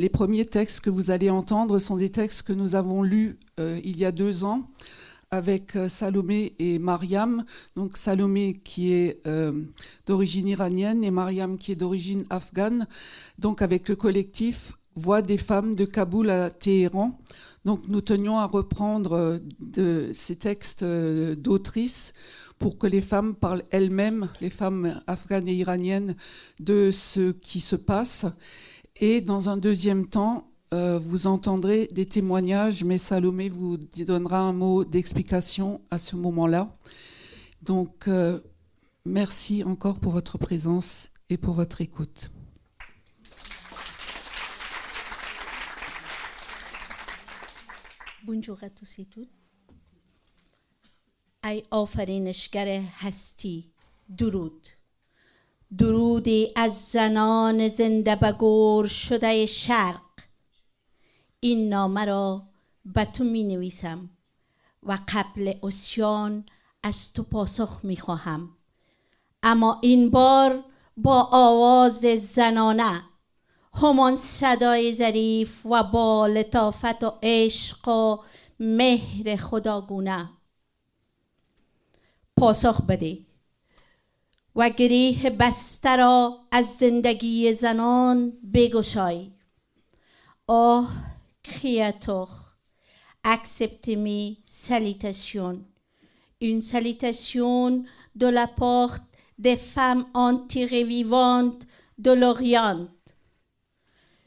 les premiers textes que vous allez entendre sont des textes que nous avons lus il y a 2 ans avec Salomé et Mariam. Donc Salomé qui est d'origine iranienne et Mariam qui est d'origine afghane. Donc avec le collectif Voix des femmes de Kaboul à Téhéran. Donc nous tenions à reprendre ces textes d'autrices pour que les femmes parlent elles-mêmes, les femmes afghanes et iraniennes, de ce qui se passe. Et dans un deuxième temps, vous entendrez des témoignages, mais Salomé vous donnera un mot d'explication à ce moment-là. Donc, merci encore pour votre présence et pour votre écoute. Bonjour à tous et toutes. ای آفرینشگر هستی درود، درودی از زنان زنده بگور شده شرق. این نامه را به تو می نویسم و قبل عصیان از تو پاسخ می خواهم، اما این بار با آواز زنانه، همان صدای ظریف و با لطافت و عشق و مهر خداگونه. پاسخ بده و گریه بسته را از زندگی زنان بگشای. آه créateur, acceptez mes salutations, une salutation de la part des femmes anti-revivantes de l'Orient.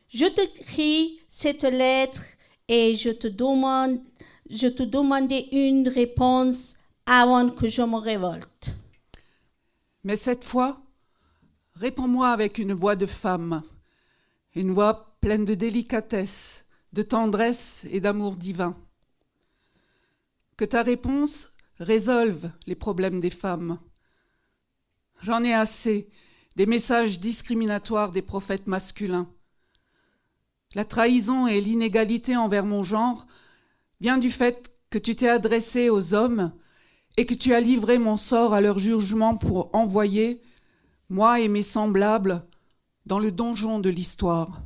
Je t'écris cette lettre et je te demande une réponse avant que je me révolte. Mais cette fois, réponds-moi avec une voix de femme, une voix pleine de délicatesse, de tendresse et d'amour divin. Que ta réponse résolve les problèmes des femmes. J'en ai assez des messages discriminatoires des prophètes masculins. La trahison et l'inégalité envers mon genre vient du fait que tu t'es adressé aux hommes et que tu as livré mon sort à leur jugement pour envoyer, moi et mes semblables, dans le donjon de l'histoire.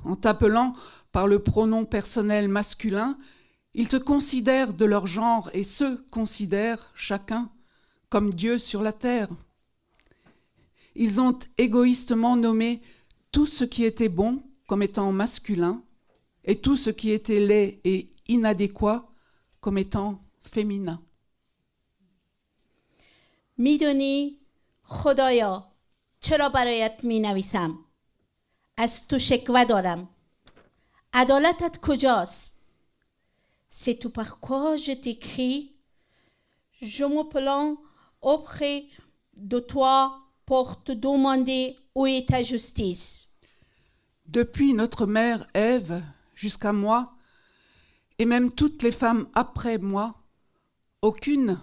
En t'appelant par le pronom personnel masculin, ils te considèrent de leur genre et se considèrent, chacun, comme Dieu sur la terre. Ils ont égoïstement nommé tout ce qui était bon comme étant masculin et tout ce qui était laid et inadéquat comme étant féminin. میدونی خدایا چرا برایت می نویسم؟ از تو شکوه دارم. عدالتت کجاست؟ C'est tout pourquoi je t'écris. Je me plains auprès de toi pour te demander où est ta justice. Depuis notre mère Ève jusqu'à moi, et même toutes les femmes après moi, aucune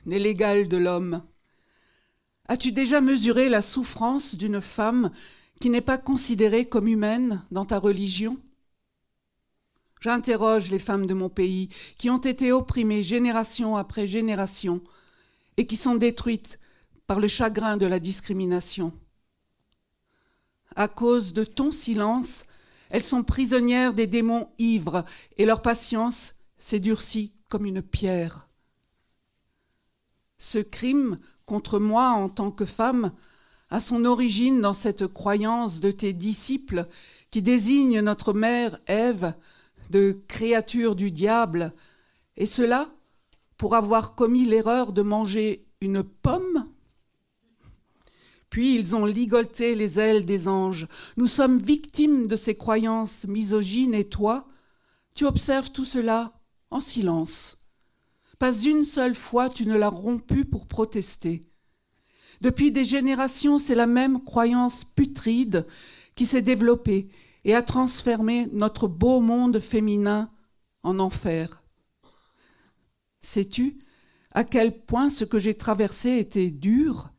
n'est l'égale de l'homme. As-tu déjà mesuré la souffrance d'une femme qui n'est pas considérée comme humaine dans ta religion? J'interroge les femmes de mon pays qui ont été opprimées génération après génération et qui sont détruites par le chagrin de la discrimination. À cause de ton silence, elles sont prisonnières des démons ivres et leur patience s'est durcie comme une pierre. Ce crime contre moi en tant que femme a son origine dans cette croyance de tes disciples qui désigne notre mère Ève de créature du diable, et cela pour avoir commis l'erreur de manger une pomme. Puis ils ont ligoté les ailes des anges. Nous sommes victimes de ces croyances misogynes et toi, tu observes tout cela en silence. Pas une seule fois tu ne l'as rompu pour protester. Depuis des générations, c'est la même croyance putride qui s'est développée et a transformé notre beau monde féminin en enfer. Sais-tu à quel point ce que j'ai traversé était dur?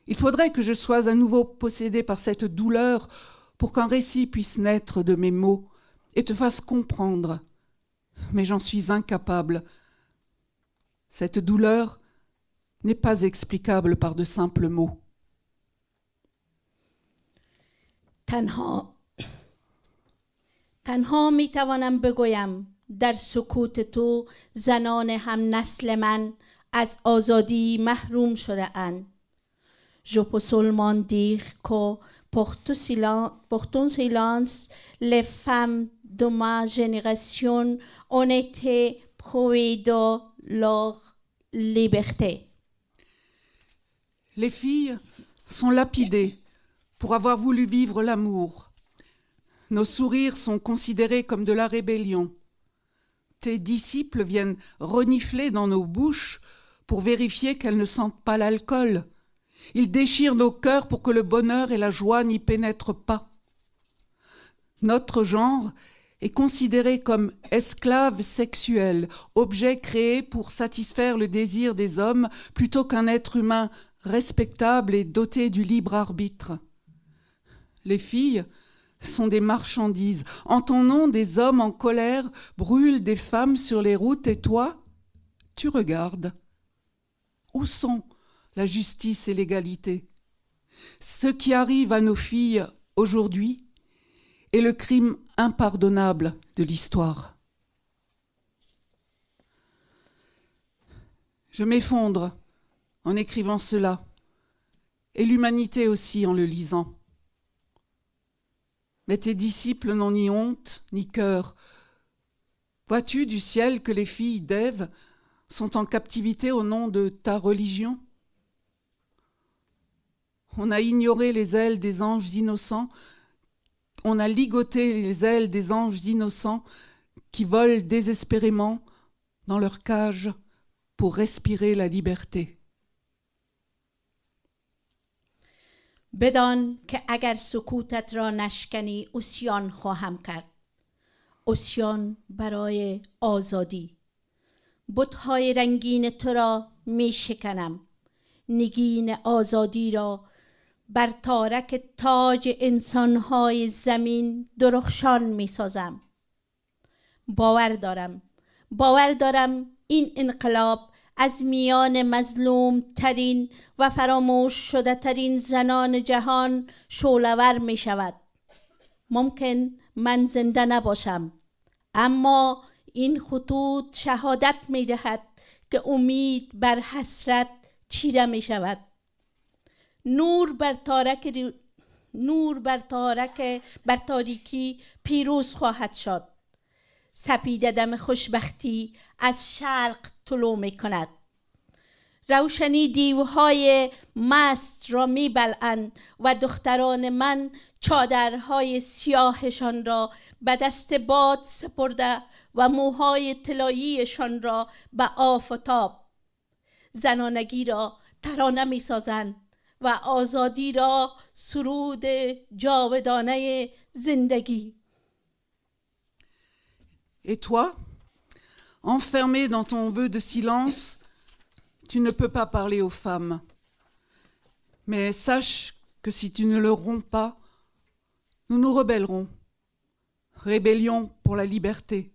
Il faudrait que je sois à nouveau possédée par cette douleur pour qu'un récit puisse naître de mes mots et te fasse comprendre. Mais j'en suis incapable. Cette douleur n'est pas explicable par de simples mots. تنها تنها می توانم بگویم در سکوت تو زنان هم نسل من از آزادی محروم شده اند. Je peux seulement dire que pour ton silence, les femmes de ma génération ont été privées de leur liberté. Les filles sont lapidées pour avoir voulu vivre l'amour. Nos sourires sont considérés comme de la rébellion. Tes disciples viennent renifler dans nos bouches pour vérifier qu'elles ne sentent pas l'alcool. Ils déchirent nos cœurs pour que le bonheur et la joie n'y pénètrent pas. Notre genre est considéré comme esclave sexuel, objet créé pour satisfaire le désir des hommes plutôt qu'un être humain respectable et doté du libre arbitre. Les filles sont des marchandises. En ton nom, des hommes en colère brûlent des femmes sur les routes et toi, tu regardes. Où sont la justice et l'égalité? Ce qui arrive à nos filles aujourd'hui est le crime impardonnable de l'histoire. Je m'effondre en écrivant cela, et l'humanité aussi en le lisant. Mais tes disciples n'ont ni honte, ni cœur. Vois-tu du ciel que les filles d'Ève sont en captivité au nom de ta religion? On a ignoré les ailes des anges innocents, on a ligoté les ailes des anges innocents qui volent désespérément dans leur cage pour respirer la liberté. بدان که اگر سکوتت را نشکنی عصیان خواهم کرد. عصیان برای آزادی. بت‌های رنگین تو را می شکنم. نگین آزادی را بر تارک تاج انسان‌های زمین درخشان می سازم. باور دارم این انقلاب از میان مظلوم ترین و فراموش شده ترین زنان جهان شعله‌ور می شود. ممکن من زنده نباشم، اما این خطوط شهادت می دهد که امید بر حسرت چیره می شود. نور بر تاریکی پیروز خواهد شد. سپیده دم خوشبختی از شرق طلوع می کند. روشنی دیوهای مست را می بلعند و دختران من چادرهای سیاهشان را به دست باد سپرده و موهای طلاییشان را به آفتاب. زنانگی را ترانه می سازند و آزادی را سرود جاودانه زندگی. Et toi, enfermé dans ton vœu de silence, tu ne peux pas parler aux femmes. Mais sache que si tu ne le romps pas, nous nous rebellerons. Rébellion pour la liberté.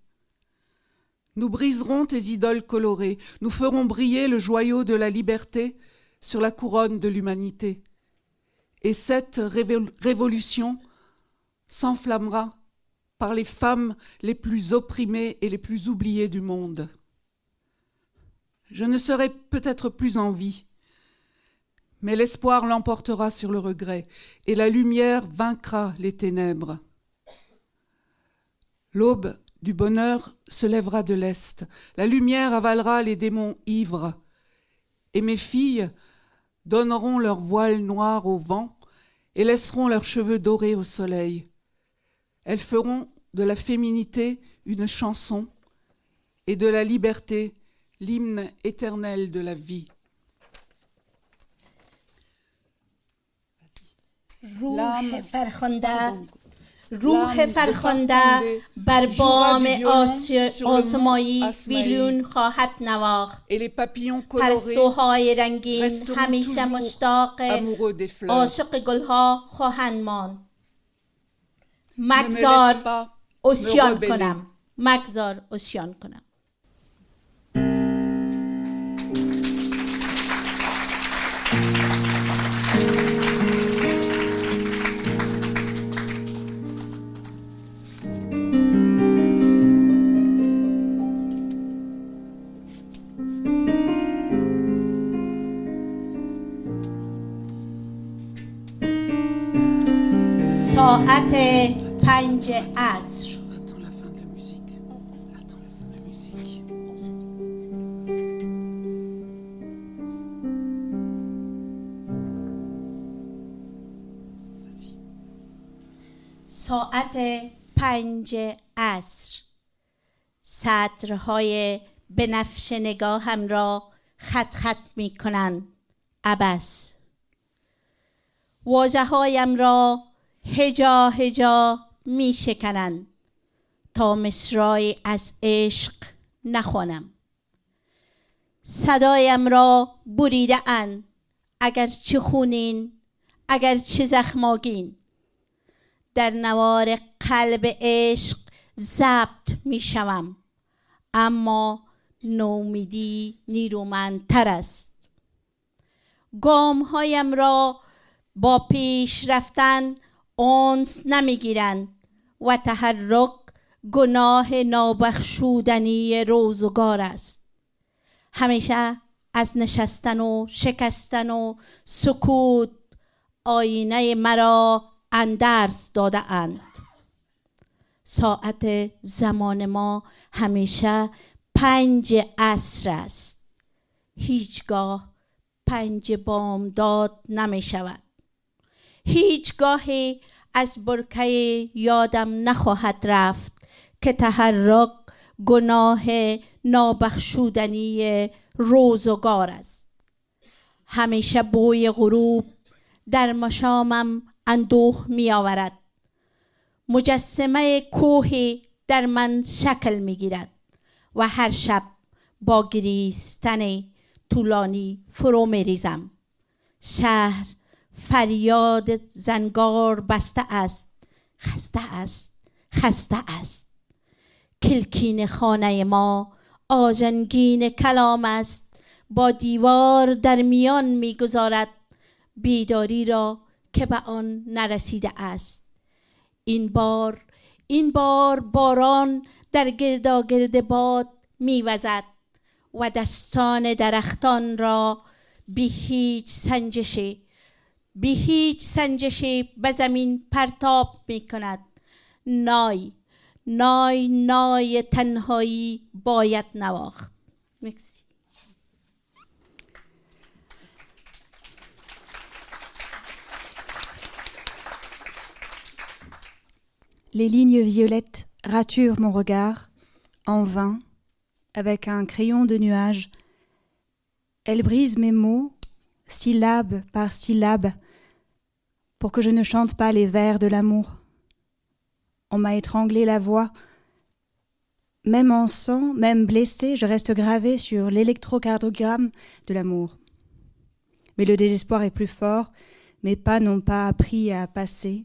Nous briserons tes idoles colorées, nous ferons briller le joyau de la liberté sur la couronne de l'humanité. Et cette révolution s'enflammera par les femmes les plus opprimées et les plus oubliées du monde. Je ne serai peut-être plus en vie, mais l'espoir l'emportera sur le regret, et la lumière vaincra les ténèbres. L'aube du bonheur se lèvera de l'est, la lumière avalera les démons ivres, et mes filles donneront leur voile noir au vent et laisseront leurs cheveux dorés au soleil. Elles feront de la féminité une chanson et de la liberté l'hymne éternel de la vie. روح فرخنده بر بام آسمایی ویلون خواهد نواخت. پرستوهای رنگین همیشه مشتاق عاشق گلها خواهند ماند. مگذار عصیان کنم. ساعت 5 عصر. Attends la fin de la musique. Attends la fin de la musique. Vas-y. ساعت 5 عصر. سطرهای بنفش نگاهم را خط خط می کنند. عبث. واژه هایم را هجا هجا می شکنند تا مصرعی از عشق نخوانم. صدایم را بریده اند، اگر چه خونین، اگر چه زخماگین. در نوار قلب عشق ضبط می شوم، اما نومیدی نیرومندتر است. گام هایم را با پیش رفتن انس نمی گیرند و تحرک گناه نابخشودنی روزگار است. همیشه از نشستن و شکستن و سکوت آینه مرا اندرز داده اند. ساعت زمان ما همیشه 5 عصر است. هیچگاه 5 بامداد نمی شود. هیچگاهی از برکه یادم نخواهد رفت که تحرک گناه نابخشودنی روزگار است. همیشه بوی غروب در مشامم اندوه می آورد. مجسمه کوهی در من شکل می گیرد و هر شب با گریستن طولانی فرو می ریزم. شهر فریاد زنگار بسته است، خسته است، خسته است. کلکین خانه ما آژنگین کلام است، با دیوار در میان میگذارد بیداری را که به آن نرسیده است. این بار باران در گرداگرد باد میوزد و دستان درختان را بی هیچ سنجشی به زمین پرتاب می کند. نای نای نای تنهایی باید نواخت. مرسی. Les lignes violettes raturent mon regard, en vain, avec un crayon de nuage. Elles brisent mes mots, syllabe par syllabe, pour que je ne chante pas les vers de l'amour. On m'a étranglé la voix. Même en sang, même blessé, je reste gravé sur l'électrocardiogramme de l'amour. Mais le désespoir est plus fort, mes pas n'ont pas appris à passer.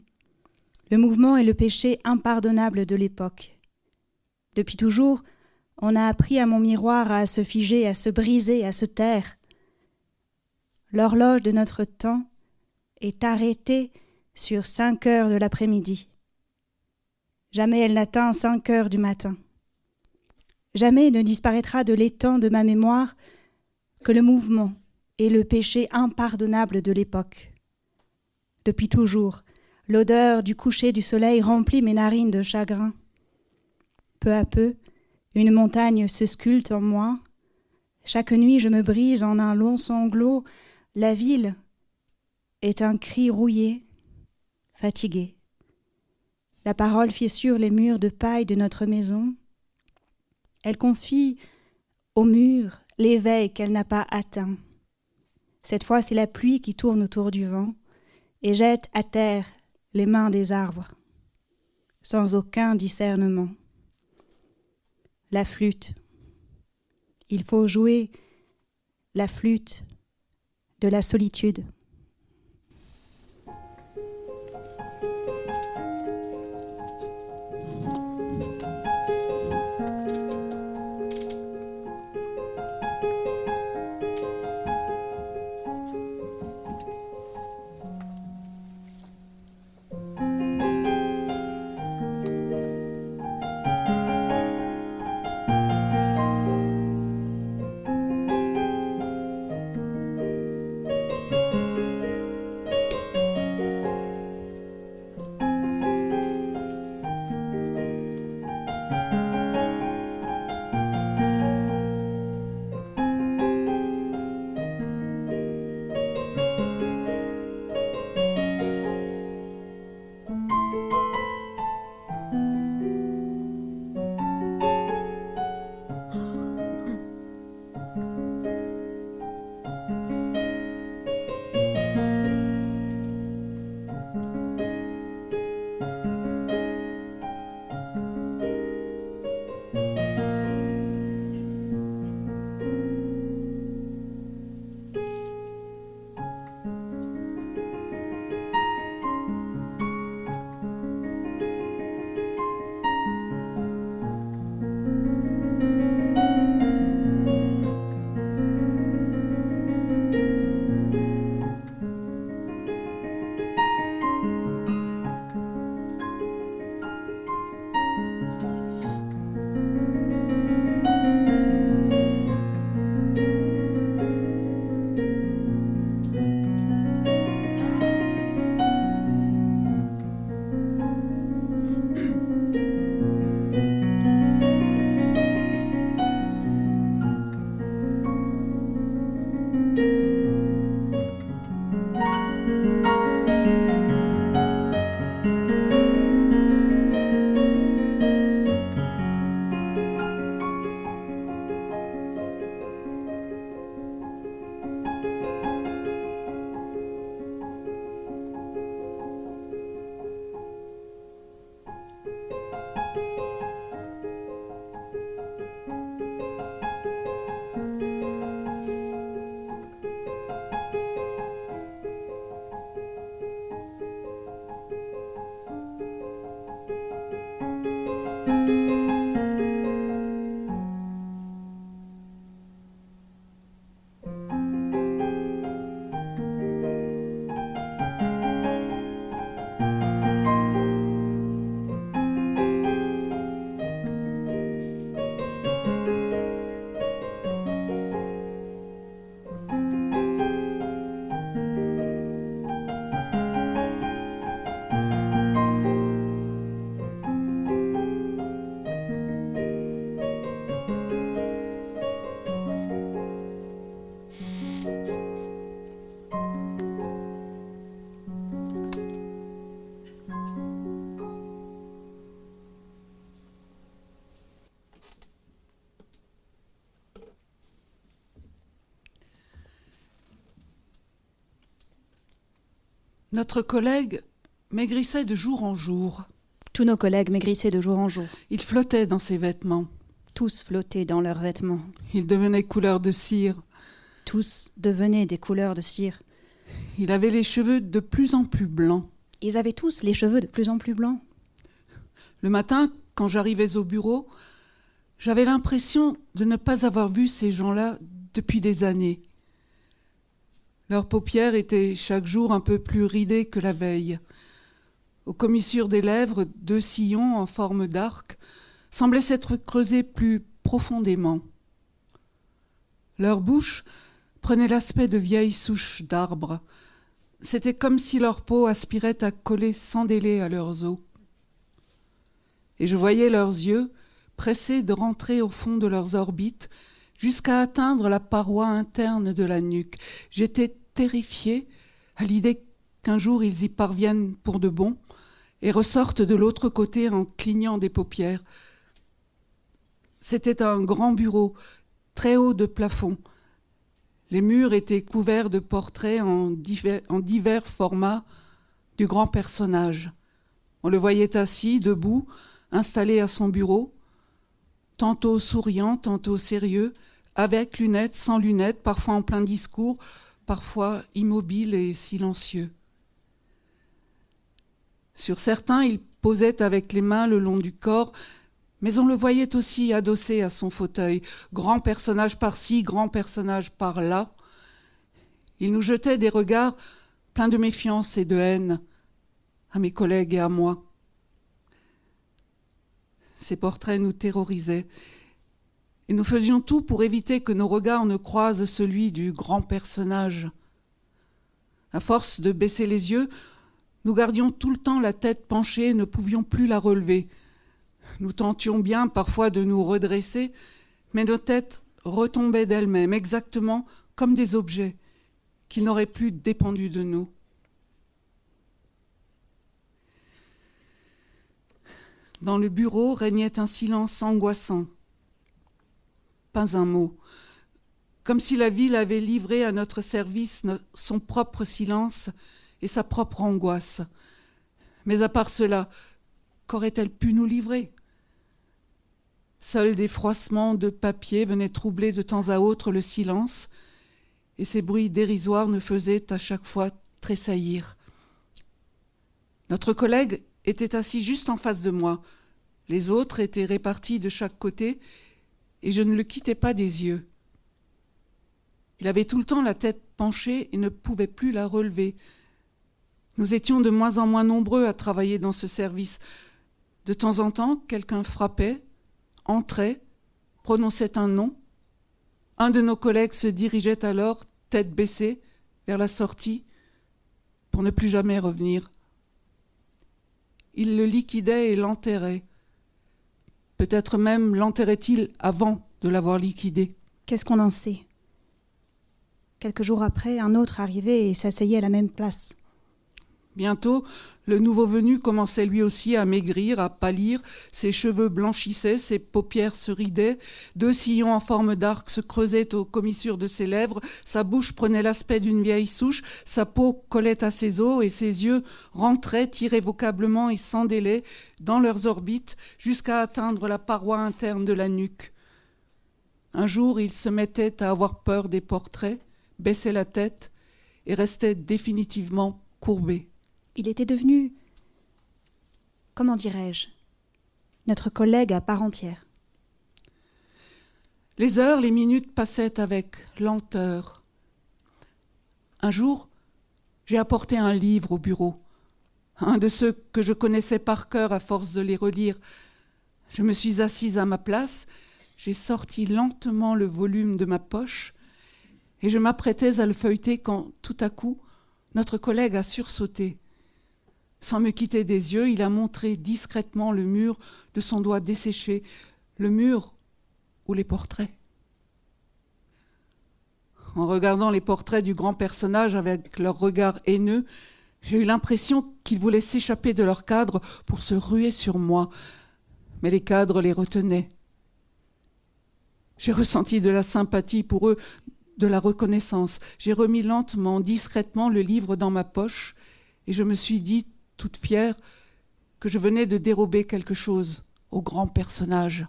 Le mouvement est le péché impardonnable de l'époque. Depuis toujours, on a appris à mon miroir à se figer, à se briser, à se taire. L'horloge de notre temps est arrêtée sur 5 heures de l'après-midi. Jamais elle n'atteint 5 heures du matin. Jamais ne disparaîtra de l'étang de ma mémoire que le mouvement et le péché impardonnable de l'époque. Depuis toujours, l'odeur du coucher du soleil remplit mes narines de chagrin. Peu à peu, une montagne se sculpte en moi. Chaque nuit, je me brise en un long sanglot. La ville est un cri rouillé, fatigué. La parole fissure les murs de paille de notre maison. Elle confie au mur l'éveil qu'elle n'a pas atteint. Cette fois, c'est la pluie qui tourne autour du vent et jette à terre les mains des arbres, sans aucun discernement. La flûte. Il faut jouer la flûte de la solitude. Notre collègue maigrissait de jour en jour. Tous nos collègues maigrissaient de jour en jour. Il flottait dans ses vêtements. Tous flottaient dans leurs vêtements. Il devenait couleur de cire. Tous devenaient des couleurs de cire. Il avait les cheveux de plus en plus blancs. Ils avaient tous les cheveux de plus en plus blancs. Le matin, quand j'arrivais au bureau, j'avais l'impression de ne pas avoir vu ces gens-là depuis des années. Leurs paupières étaient chaque jour un peu plus ridées que la veille. Aux commissures des lèvres, 2 sillons en forme d'arc semblaient s'être creusés plus profondément. Leur bouche prenait l'aspect de vieilles souches d'arbres. C'était comme si leur peau aspirait à coller sans délai à leurs os. Et je voyais leurs yeux pressés de rentrer au fond de leurs orbites jusqu'à atteindre la paroi interne de la nuque. J'étais terrifiée à l'idée qu'un jour ils y parviennent pour de bon et ressortent de l'autre côté en clignant des paupières. C'était un grand bureau, très haut de plafond. Les murs étaient couverts de portraits en divers formats du grand personnage. On le voyait assis, debout, installé à son bureau, tantôt souriant, tantôt sérieux, avec lunettes, sans lunettes, parfois en plein discours, parfois immobile et silencieux. Sur certains, il posait avec les mains le long du corps, mais on le voyait aussi adossé à son fauteuil, grand personnage par-ci, grand personnage par-là. Il nous jetait des regards pleins de méfiance et de haine, à mes collègues et à moi. Ces portraits nous terrorisaient, et nous faisions tout pour éviter que nos regards ne croisent celui du grand personnage. À force de baisser les yeux, nous gardions tout le temps la tête penchée et ne pouvions plus la relever. Nous tentions bien parfois de nous redresser, mais nos têtes retombaient d'elles-mêmes, exactement comme des objets qui n'auraient plus dépendu de nous. Dans le bureau régnait un silence angoissant. Pas un mot, comme si la ville avait livré à notre service son propre silence et sa propre angoisse. Mais à part cela, qu'aurait-elle pu nous livrer ? Seuls des froissements de papier venaient troubler de temps à autre le silence, et ces bruits dérisoires nous faisaient à chaque fois tressaillir. Notre collègue était assis juste en face de moi. Les autres étaient répartis de chaque côté, et je ne le quittais pas des yeux. Il avait tout le temps la tête penchée et ne pouvait plus la relever. Nous étions de moins en moins nombreux à travailler dans ce service. De temps en temps, quelqu'un frappait, entrait, prononçait un nom. Un de nos collègues se dirigeait alors, tête baissée, vers la sortie, pour ne plus jamais revenir. Il le liquidait et l'enterrait. Peut-être même l'enterrait-il avant de l'avoir liquidé. Qu'est-ce qu'on en sait ? Quelques jours après, un autre arrivait et s'asseyait à la même place. Bientôt, le nouveau venu commençait lui aussi à maigrir, à pâlir, ses cheveux blanchissaient, ses paupières se ridaient, 2 sillons en forme d'arc se creusaient aux commissures de ses lèvres, sa bouche prenait l'aspect d'une vieille souche, sa peau collait à ses os et ses yeux rentraient irrévocablement et sans délai dans leurs orbites jusqu'à atteindre la paroi interne de la nuque. Un jour, il se mettait à avoir peur des portraits, baissait la tête et restait définitivement courbé. Il était devenu, comment dirais-je, notre collègue à part entière. Les heures, les minutes passaient avec lenteur. Un jour, j'ai apporté un livre au bureau, un de ceux que je connaissais par cœur à force de les relire. Je me suis assise à ma place, j'ai sorti lentement le volume de ma poche et je m'apprêtais à le feuilleter quand, tout à coup, notre collègue a sursauté. Sans me quitter des yeux, il a montré discrètement le mur de son doigt desséché, le mur ou les portraits. En regardant les portraits du grand personnage avec leur regard haineux, j'ai eu l'impression qu'ils voulaient s'échapper de leur cadre pour se ruer sur moi. Mais les cadres les retenaient. J'ai ressenti de la sympathie pour eux, de la reconnaissance. J'ai remis lentement, discrètement le livre dans ma poche et je me suis dit, toute fière, que je venais de dérober quelque chose au grand personnage.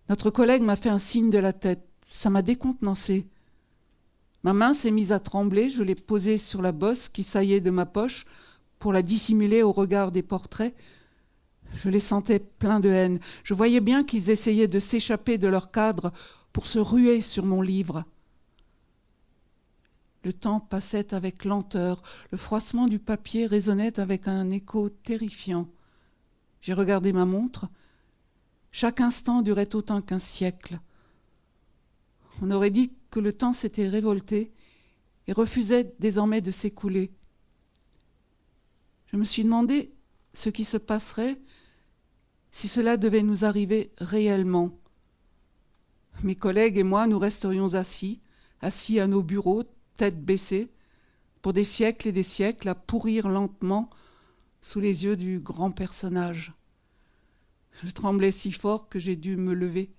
Notre collègue m'a fait un signe de la tête. Ça m'a décontenancée. Ma main s'est mise à trembler, je l'ai posée sur la bosse qui saillait de ma poche pour la dissimuler au regard des portraits. Je les sentais pleins de haine. Je voyais bien qu'ils essayaient de s'échapper de leur cadre pour se ruer sur mon livre. Le temps passait avec lenteur. Le froissement du papier résonnait avec un écho terrifiant. J'ai regardé ma montre. Chaque instant durait autant qu'un siècle. On aurait dit que le temps s'était révolté et refusait désormais de s'écouler. Je me suis demandé ce qui se passerait si cela devait nous arriver réellement. Mes collègues et moi, nous resterions assis à nos bureaux, tête baissée, pour des siècles et des siècles, à pourrir lentement sous les yeux du grand personnage. Je tremblais si fort que j'ai dû me lever.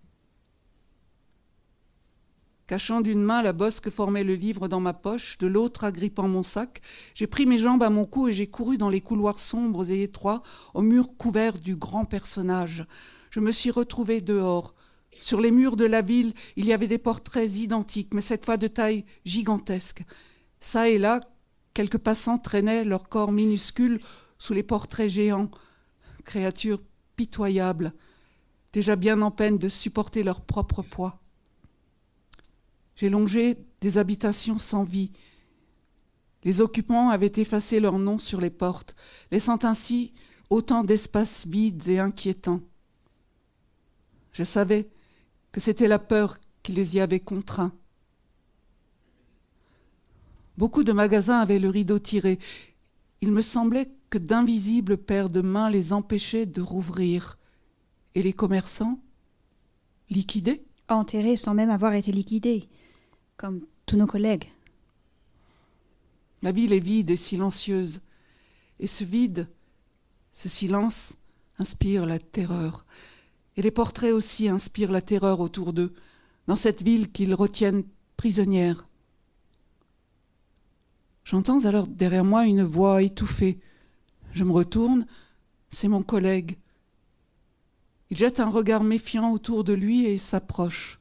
Cachant d'une main la bosse que formait le livre dans ma poche, de l'autre agrippant mon sac, j'ai pris mes jambes à mon cou et j'ai couru dans les couloirs sombres et étroits, aux murs couverts du grand personnage. Je me suis retrouvée dehors. Sur les murs de la ville, il y avait des portraits identiques, mais cette fois de taille gigantesque. Ça et là, quelques passants traînaient leurs corps minuscules sous les portraits géants, créatures pitoyables, déjà bien en peine de supporter leur propre poids. J'ai longé des habitations sans vie. Les occupants avaient effacé leurs noms sur les portes, laissant ainsi autant d'espaces vides et inquiétants. Je savais que c'était la peur qui les y avait contraints. Beaucoup de magasins avaient le rideau tiré. Il me semblait que d'invisibles paires de mains les empêchaient de rouvrir. Et les commerçants, liquidés ? Enterrés sans même avoir été liquidés, comme tous nos collègues. La ville est vide et silencieuse. Et ce vide, ce silence, inspire la terreur. Et les portraits aussi inspirent la terreur autour d'eux, dans cette ville qu'ils retiennent prisonnière. J'entends alors derrière moi une voix étouffée. Je me retourne, c'est mon collègue. Il jette un regard méfiant autour de lui et s'approche.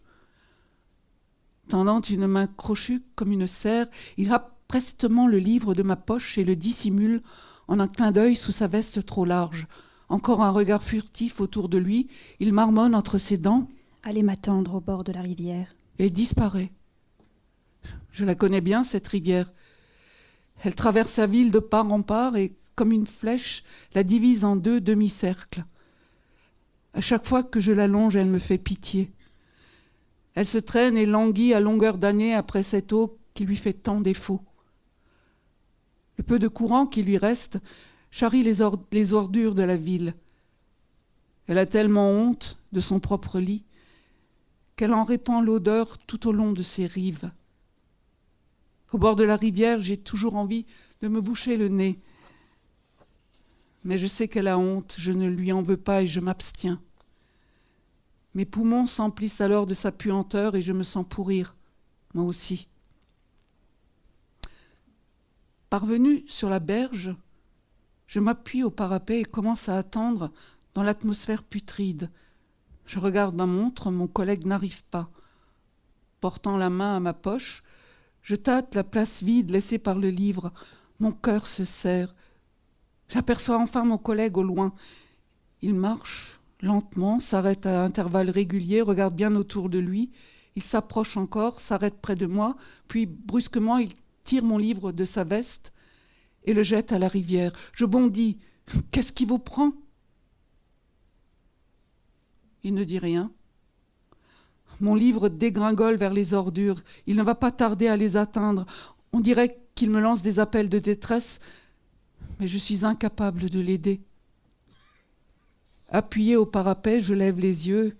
Tendant une main crochue comme une serre, il happe prestement le livre de ma poche et le dissimule en un clin d'œil sous sa veste trop large. Encore un regard furtif autour de lui, il marmonne entre ses dents. « Allez m'attendre au bord de la rivière. » Et disparaît. Je la connais bien, cette rivière. Elle traverse la ville de part en part et, comme une flèche, la divise en 2 demi-cercles. À chaque fois que je la longe, elle me fait pitié. Elle se traîne et languit à longueur d'année après cette eau qui lui fait tant défaut. Le peu de courant qui lui reste charrie les ordures de la ville. Elle a tellement honte de son propre lit qu'elle en répand l'odeur tout au long de ses rives. Au bord de la rivière, j'ai toujours envie de me boucher le nez. Mais je sais qu'elle a honte, je ne lui en veux pas et je m'abstiens. Mes poumons s'emplissent alors de sa puanteur et je me sens pourrir, moi aussi. Parvenu sur la berge, je m'appuie au parapet et commence à attendre dans l'atmosphère putride. Je regarde ma montre, mon collègue n'arrive pas. Portant la main à ma poche, je tâte la place vide laissée par le livre. Mon cœur se serre. J'aperçois enfin mon collègue au loin. Il marche lentement, s'arrête à intervalles réguliers, regarde bien autour de lui. Il s'approche encore, s'arrête près de moi, puis brusquement il tire mon livre de sa veste et le jette à la rivière. Je bondis. « Qu'est-ce qui vous prend ?» Il ne dit rien. Mon livre dégringole vers les ordures. Il ne va pas tarder à les atteindre. On dirait qu'il me lance des appels de détresse, mais je suis incapable de l'aider. Appuyé au parapet, je lève les yeux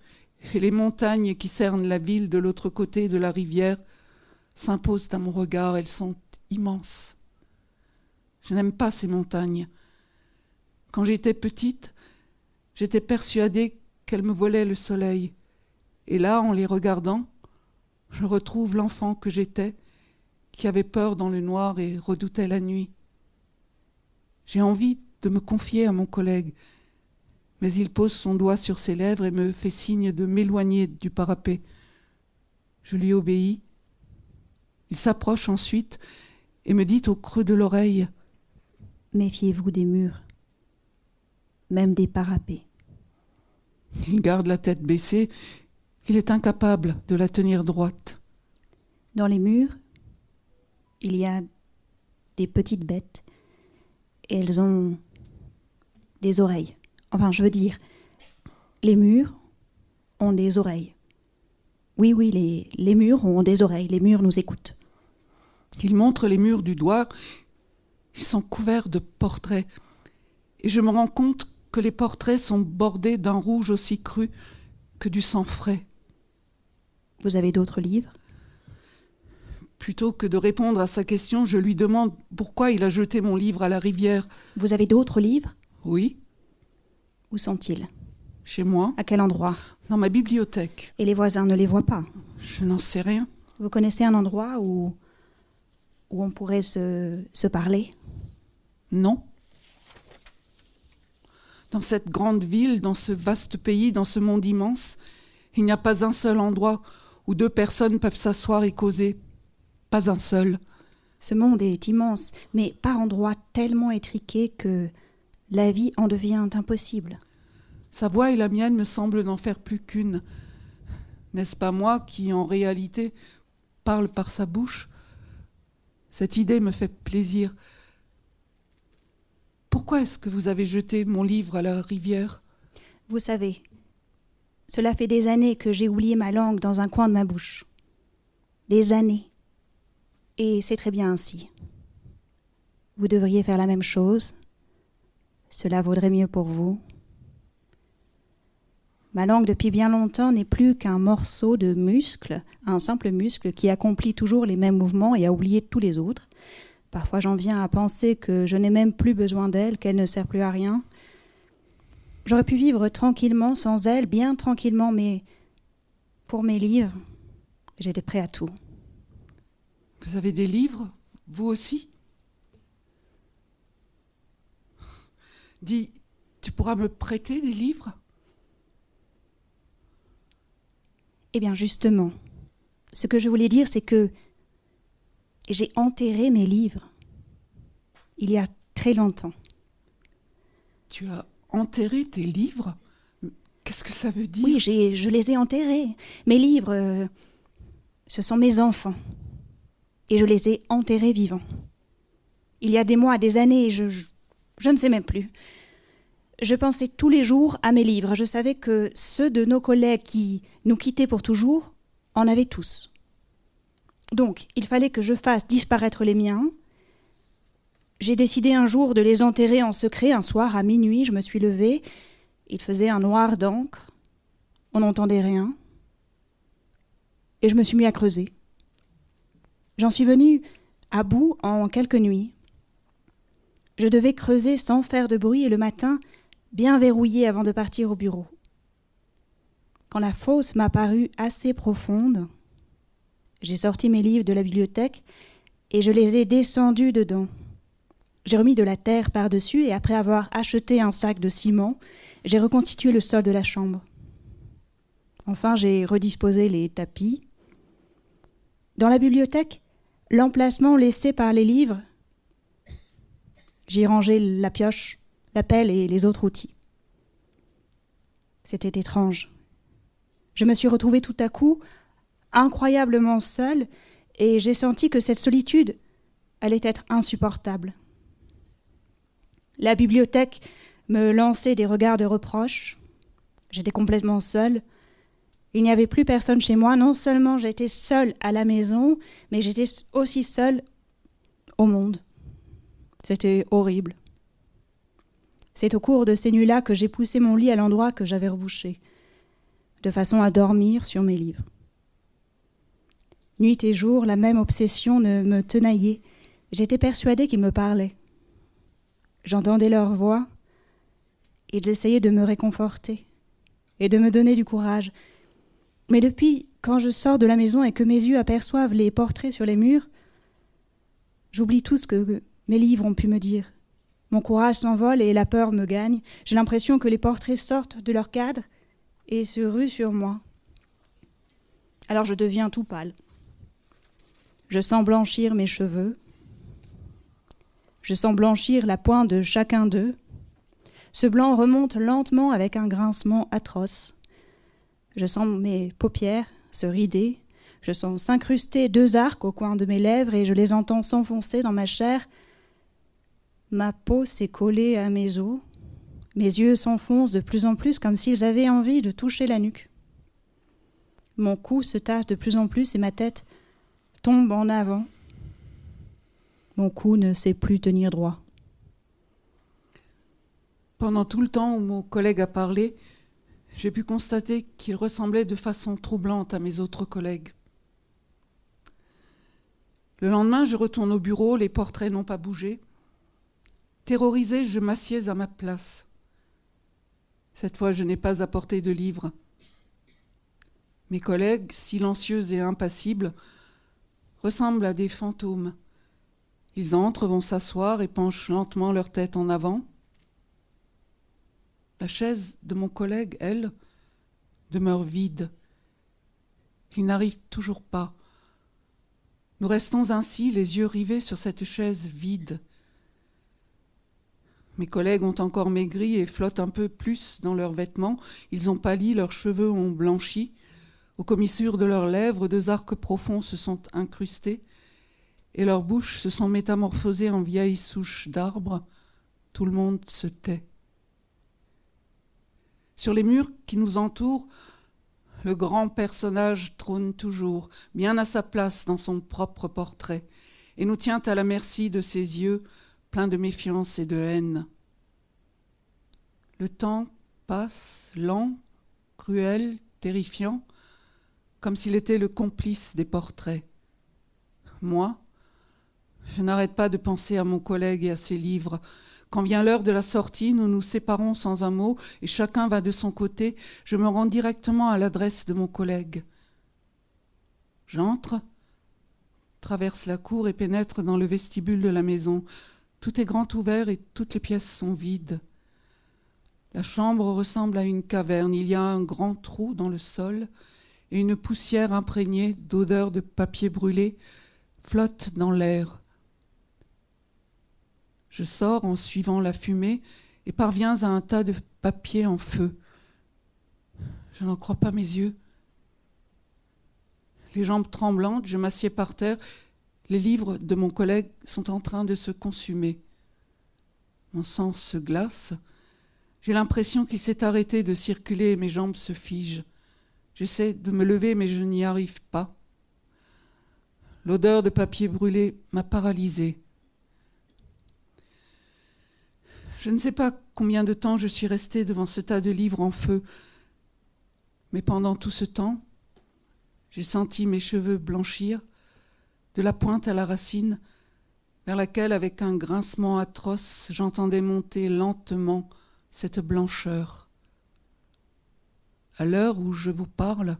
et les montagnes qui cernent la ville de l'autre côté de la rivière s'imposent à mon regard. Elles sont immenses. Je n'aime pas ces montagnes. Quand j'étais petite, j'étais persuadée qu'elles me volaient le soleil. Et là, en les regardant, je retrouve l'enfant que j'étais, qui avait peur dans le noir et redoutait la nuit. J'ai envie de me confier à mon collègue, mais il pose son doigt sur ses lèvres et me fait signe de m'éloigner du parapet. Je lui obéis. Il s'approche ensuite et me dit au creux de l'oreille : « Méfiez-vous des murs, même des parapets. » Il garde la tête baissée. Il est incapable de la tenir droite. Dans les murs, il y a des petites bêtes et elles ont des oreilles. Enfin, je veux dire, les murs ont des oreilles. Oui, les murs ont des oreilles, les murs nous écoutent. Il montre les murs du doigt. Ils sont couverts de portraits. Et je me rends compte que les portraits sont bordés d'un rouge aussi cru que du sang frais. Vous avez d'autres livres ? Plutôt que de répondre à sa question, je lui demande pourquoi il a jeté mon livre à la rivière. Vous avez d'autres livres ? Oui. Où sont-ils ? Chez moi. À quel endroit ? Dans ma bibliothèque. Et les voisins ne les voient pas ? Je n'en sais rien. Vous connaissez un endroit où on pourrait se parler ? Non. Dans cette grande ville, dans ce vaste pays, dans ce monde immense, il n'y a pas un seul endroit où deux personnes peuvent s'asseoir et causer. Pas un seul. Ce monde est immense, mais par endroits tellement étriqués que la vie en devient impossible. Sa voix et la mienne me semblent n'en faire plus qu'une. N'est-ce pas moi qui, en réalité, parle par sa bouche ? Cette idée me fait plaisir. Pourquoi est-ce que vous avez jeté mon livre à la rivière ? Vous savez, cela fait des années que j'ai oublié ma langue dans un coin de ma bouche. Des années. Et c'est très bien ainsi. Vous devriez faire la même chose. Cela vaudrait mieux pour vous. Ma langue, depuis bien longtemps, n'est plus qu'un morceau de muscle, un simple muscle qui accomplit toujours les mêmes mouvements et a oublié tous les autres. Parfois, j'en viens à penser que je n'ai même plus besoin d'elle, qu'elle ne sert plus à rien. J'aurais pu vivre tranquillement sans elle, bien tranquillement, mais pour mes livres, j'étais prêt à tout. Vous avez des livres, vous aussi ? Dis, tu pourras me prêter des livres ? Eh bien, justement, ce que je voulais dire, c'est que j'ai enterré mes livres il y a très longtemps. Tu as enterré tes livres ? Qu'est-ce que ça veut dire ? Oui, je les ai enterrés. Mes livres, ce sont mes enfants. Et je les ai enterrés vivants. Il y a des mois, des années, je ne sais même plus. Je pensais tous les jours à mes livres. Je savais que ceux de nos collègues qui nous quittaient pour toujours en avaient tous. Donc, il fallait que je fasse disparaître les miens. J'ai décidé un jour de les enterrer en secret. Un soir, à minuit, je me suis levée. Il faisait un noir d'encre. On n'entendait rien. Et je me suis mis à creuser. J'en suis venue à bout en quelques nuits. Je devais creuser sans faire de bruit et le matin, bien verrouillée avant de partir au bureau. Quand la fosse m'a paru assez profonde, j'ai sorti mes livres de la bibliothèque et je les ai descendus dedans. J'ai remis de la terre par-dessus et après avoir acheté un sac de ciment, j'ai reconstitué le sol de la chambre. Enfin, j'ai redisposé les tapis. Dans la bibliothèque, l'emplacement laissé par les livres, j'ai rangé la pioche la pelle et les autres outils. C'était étrange. Je me suis retrouvée tout à coup incroyablement seule et j'ai senti que cette solitude allait être insupportable. La bibliothèque me lançait des regards de reproche. J'étais complètement seule. Il n'y avait plus personne chez moi. Non seulement j'étais seule à la maison, mais j'étais aussi seule au monde. C'était horrible. C'est au cours de ces nuits-là que j'ai poussé mon lit à l'endroit que j'avais rebouché, de façon à dormir sur mes livres. Nuit et jour, la même obsession me tenaillait. J'étais persuadée qu'ils me parlaient. J'entendais leur voix. Ils essayaient de me réconforter et de me donner du courage. Mais depuis, quand je sors de la maison et que mes yeux aperçoivent les portraits sur les murs, j'oublie tout ce que mes livres ont pu me dire. Mon courage s'envole et la peur me gagne. J'ai l'impression que les portraits sortent de leur cadre et se ruent sur moi. Alors je deviens tout pâle. Je sens blanchir mes cheveux. Je sens blanchir la pointe de chacun d'eux. Ce blanc remonte lentement avec un grincement atroce. Je sens mes paupières se rider. Je sens s'incruster 2 arcs au coin de mes lèvres et je les entends s'enfoncer dans ma chair. Ma peau s'est collée à mes os. Mes yeux s'enfoncent de plus en plus comme s'ils avaient envie de toucher la nuque. Mon cou se tasse de plus en plus et ma tête tombe en avant. Mon cou ne sait plus tenir droit. Pendant tout le temps où mon collègue a parlé, j'ai pu constater qu'il ressemblait de façon troublante à mes autres collègues. Le lendemain, je retourne au bureau, les portraits n'ont pas bougé. Terrorisée, je m'assieds à ma place. Cette fois, je n'ai pas apporté de livre. Mes collègues, silencieux et impassibles, ressemblent à des fantômes. Ils entrent, vont s'asseoir et penchent lentement leur tête en avant. La chaise de mon collègue, elle, demeure vide. Il n'arrive toujours pas. Nous restons ainsi, les yeux rivés sur cette chaise vide. Mes collègues ont encore maigri et flottent un peu plus dans leurs vêtements. Ils ont pâli, leurs cheveux ont blanchi. Aux commissures de leurs lèvres, 2 arcs profonds se sont incrustés et leurs bouches se sont métamorphosées en vieilles souches d'arbres. Tout le monde se tait. Sur les murs qui nous entourent, le grand personnage trône toujours, bien à sa place dans son propre portrait, et nous tient à la merci de ses yeux pleins de méfiance et de haine. Le temps passe, lent, cruel, terrifiant, comme s'il était le complice des portraits. Moi, je n'arrête pas de penser à mon collègue et à ses livres. Quand vient l'heure de la sortie, nous nous séparons sans un mot et chacun va de son côté. Je me rends directement à l'adresse de mon collègue. J'entre, traverse la cour et pénètre dans le vestibule de la maison. Tout est grand ouvert et toutes les pièces sont vides. La chambre ressemble à une caverne. Il y a un grand trou dans le sol et une poussière imprégnée d'odeur de papier brûlé flotte dans l'air. Je sors en suivant la fumée et parviens à un tas de papier en feu. Je n'en crois pas mes yeux. Les jambes tremblantes, je m'assieds par terre. Les livres de mon collègue sont en train de se consumer. Mon sang se glace. J'ai l'impression qu'il s'est arrêté de circuler et mes jambes se figent. J'essaie de me lever, mais je n'y arrive pas. L'odeur de papier brûlé m'a paralysée. Je ne sais pas combien de temps je suis restée devant ce tas de livres en feu, mais pendant tout ce temps, j'ai senti mes cheveux blanchir, de la pointe à la racine, vers laquelle, avec un grincement atroce, j'entendais monter lentement cette blancheur. À l'heure où je vous parle,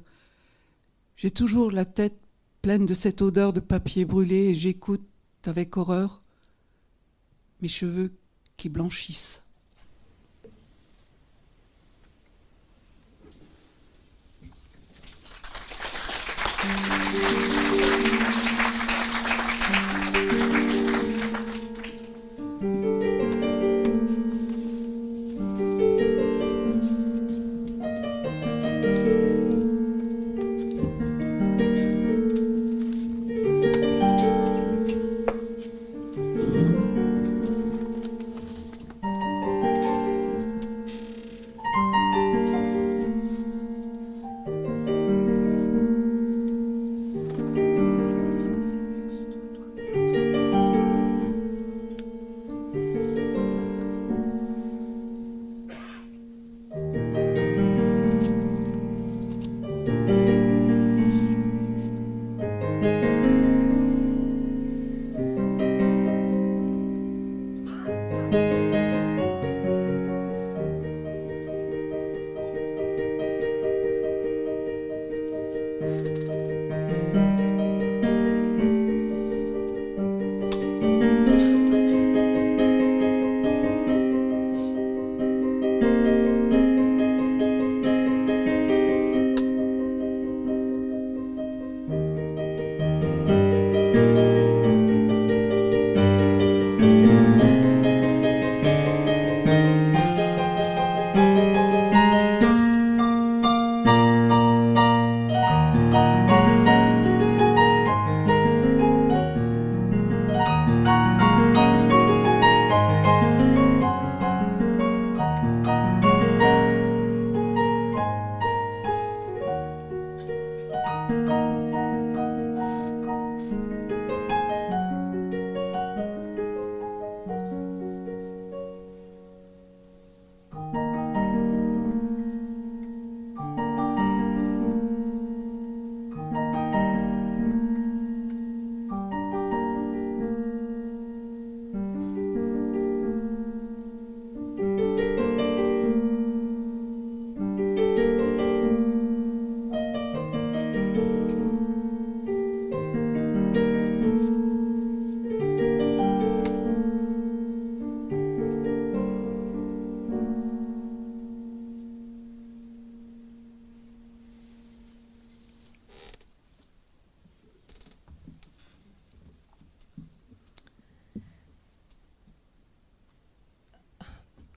j'ai toujours la tête pleine de cette odeur de papier brûlé et j'écoute avec horreur mes cheveux qui blanchissent.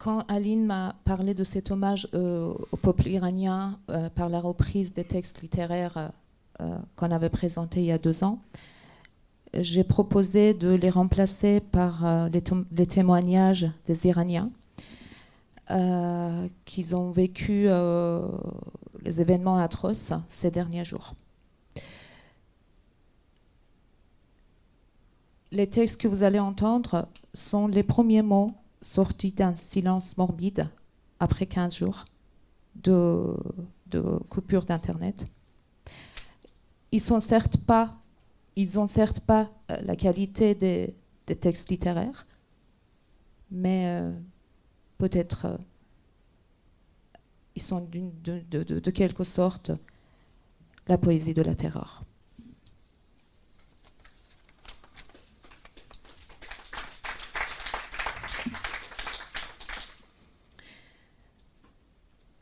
Quand Aline m'a parlé de cet hommage au peuple iranien par la reprise des textes littéraires qu'on avait présentés il y a 2 ans, j'ai proposé de les remplacer par les témoignages des Iraniens qui ont vécu les événements atroces ces derniers jours. Les textes que vous allez entendre sont les premiers mots sortis d'un silence morbide après 15 jours de coupure d'Internet. Ils n'ont certes pas la qualité des textes littéraires, mais peut-être ils sont de quelque sorte la poésie de la terreur.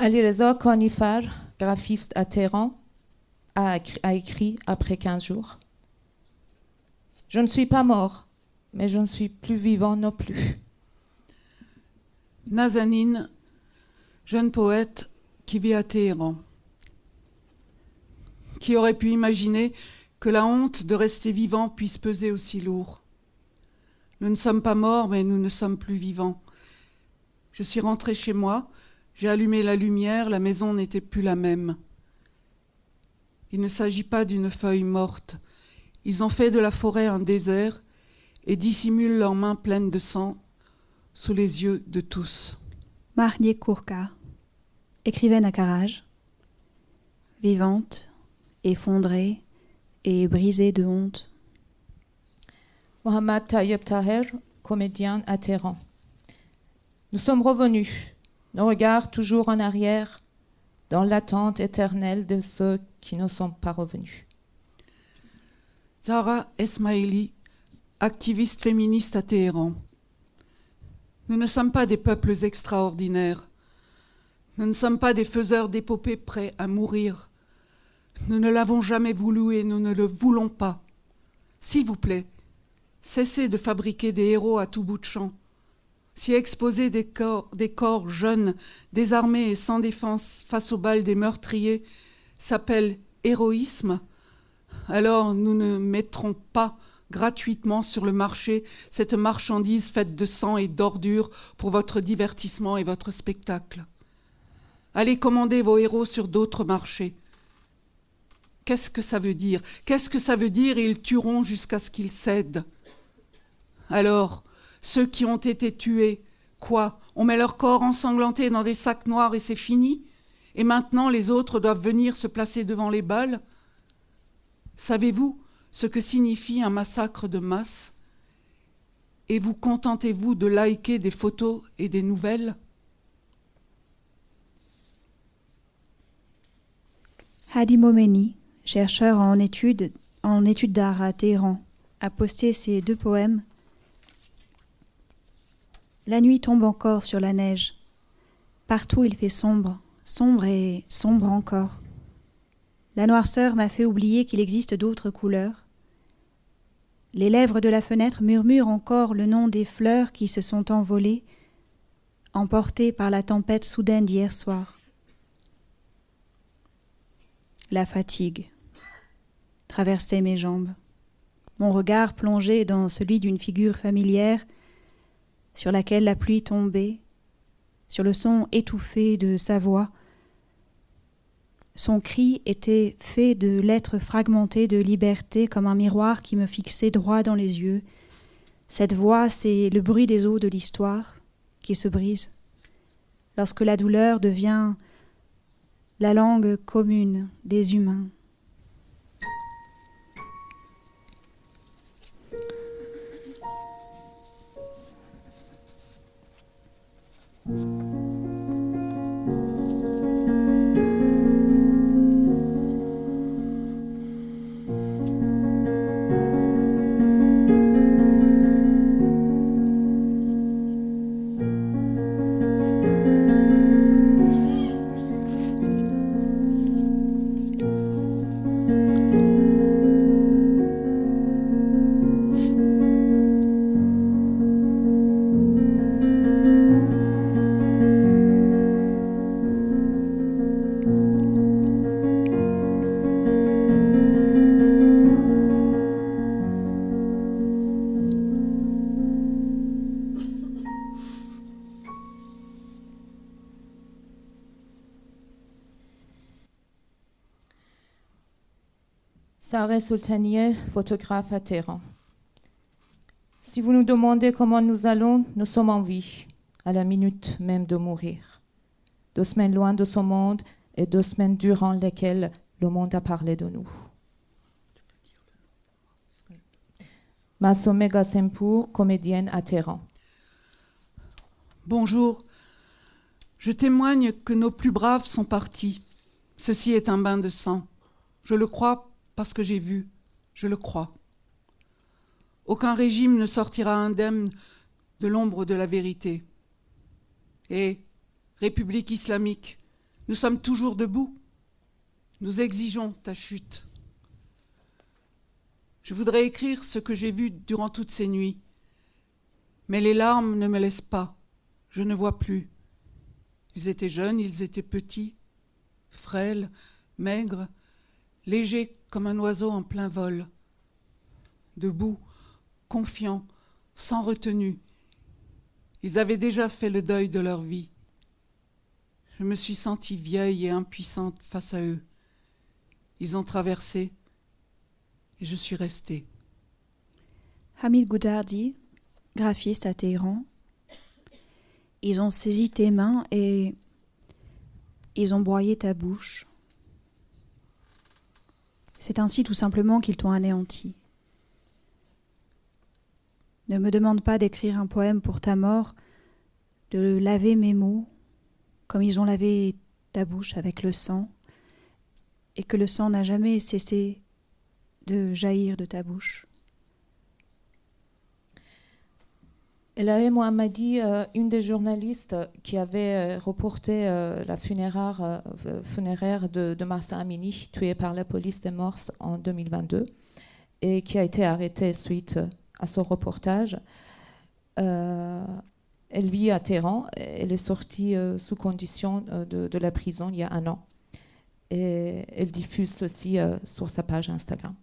Alireza Kanifar, graphiste à Téhéran, a écrit après 15 jours. Je ne suis pas mort, mais je ne suis plus vivant non plus. Nazanin, jeune poète qui vit à Téhéran. Qui aurait pu imaginer que la honte de rester vivant puisse peser aussi lourd? Nous ne sommes pas morts, mais nous ne sommes plus vivants. Je suis rentrée chez moi, j'ai allumé la lumière, la maison n'était plus la même. Il ne s'agit pas d'une feuille morte. Ils ont fait de la forêt un désert et dissimulent leurs mains pleines de sang sous les yeux de tous. Mahdieh Kourka, écrivaine à Karaj, vivante, effondrée et brisée de honte. Mohammad Tayeb Taher, comédien à Téhéran. Nous sommes revenus, nos regards toujours en arrière, dans l'attente éternelle de ceux qui ne sont pas revenus. Zahra Esmaili, activiste féministe à Téhéran. Nous ne sommes pas des peuples extraordinaires. Nous ne sommes pas des faiseurs d'épopées prêts à mourir. Nous ne l'avons jamais voulu et nous ne le voulons pas. S'il vous plaît, cessez de fabriquer des héros à tout bout de champ. Si exposer des corps jeunes, désarmés et sans défense face aux balles des meurtriers s'appelle héroïsme, alors nous ne mettrons pas gratuitement sur le marché cette marchandise faite de sang et d'ordures pour votre divertissement et votre spectacle. Allez commander vos héros sur d'autres marchés. Qu'est-ce que ça veut dire? Qu'est-ce que ça veut dire? Ils tueront jusqu'à ce qu'ils cèdent. Alors, ceux qui ont été tués, quoi? On met leur corps ensanglanté dans des sacs noirs et c'est fini? Et maintenant, les autres doivent venir se placer devant les balles? Savez-vous ce que signifie un massacre de masse? Et vous contentez-vous de liker des photos et des nouvelles? Hadi Momeni, chercheur en études d'art à Téhéran, a posté ces 2 poèmes. La nuit tombe encore sur la neige. Partout il fait sombre, sombre et sombre encore. La noirceur m'a fait oublier qu'il existe d'autres couleurs. Les lèvres de la fenêtre murmurent encore le nom des fleurs qui se sont envolées, emportées par la tempête soudaine d'hier soir. La fatigue traversait mes jambes. Mon regard plongeait dans celui d'une figure familière sur laquelle la pluie tombait, sur le son étouffé de sa voix. Son cri était fait de lettres fragmentées de liberté comme un miroir qui me fixait droit dans les yeux. Cette voix, c'est le bruit des eaux de l'histoire qui se brisent lorsque la douleur devient la langue commune des humains. Sareh Soultanieh, photographe à Téhéran. Si vous nous demandez comment nous allons, nous sommes en vie, à la minute même de mourir. 2 semaines loin de ce monde et 2 semaines durant lesquelles le monde a parlé de nous. Masome Gassempour, comédienne à Téhéran. Bonjour. Je témoigne que nos plus braves sont partis. Ceci est un bain de sang. Je le crois parce que j'ai vu. Je le crois. Aucun régime ne sortira indemne de l'ombre de la vérité. Et, République islamique, nous sommes toujours debout. Nous exigeons ta chute. Je voudrais écrire ce que j'ai vu durant toutes ces nuits. Mais les larmes ne me laissent pas. Je ne vois plus. Ils étaient jeunes, ils étaient petits, frêles, maigres, légers comme un oiseau en plein vol. Debout, confiants, sans retenue. Ils avaient déjà fait le deuil de leur vie. Je me suis sentie vieille et impuissante face à eux. Ils ont traversé et je suis restée. Hamid Goudardi, graphiste à Téhéran. Ils ont saisi tes mains et ils ont broyé ta bouche. C'est ainsi tout simplement qu'ils t'ont anéanti. Ne me demande pas d'écrire un poème pour ta mort, de laver mes mots, comme ils ont lavé ta bouche avec le sang, et que le sang n'a jamais cessé de jaillir de ta bouche. Elahe Mohammadi, une des journalistes qui avait reporté la funéraire de Mahsa Amini, tuée par la police des Mœurs en 2022, et qui a été arrêtée suite à ce reportage. Elle vit à Téhéran. Elle est sortie sous condition de la prison il y a 1 an. Et elle diffuse ceci sur sa page Instagram.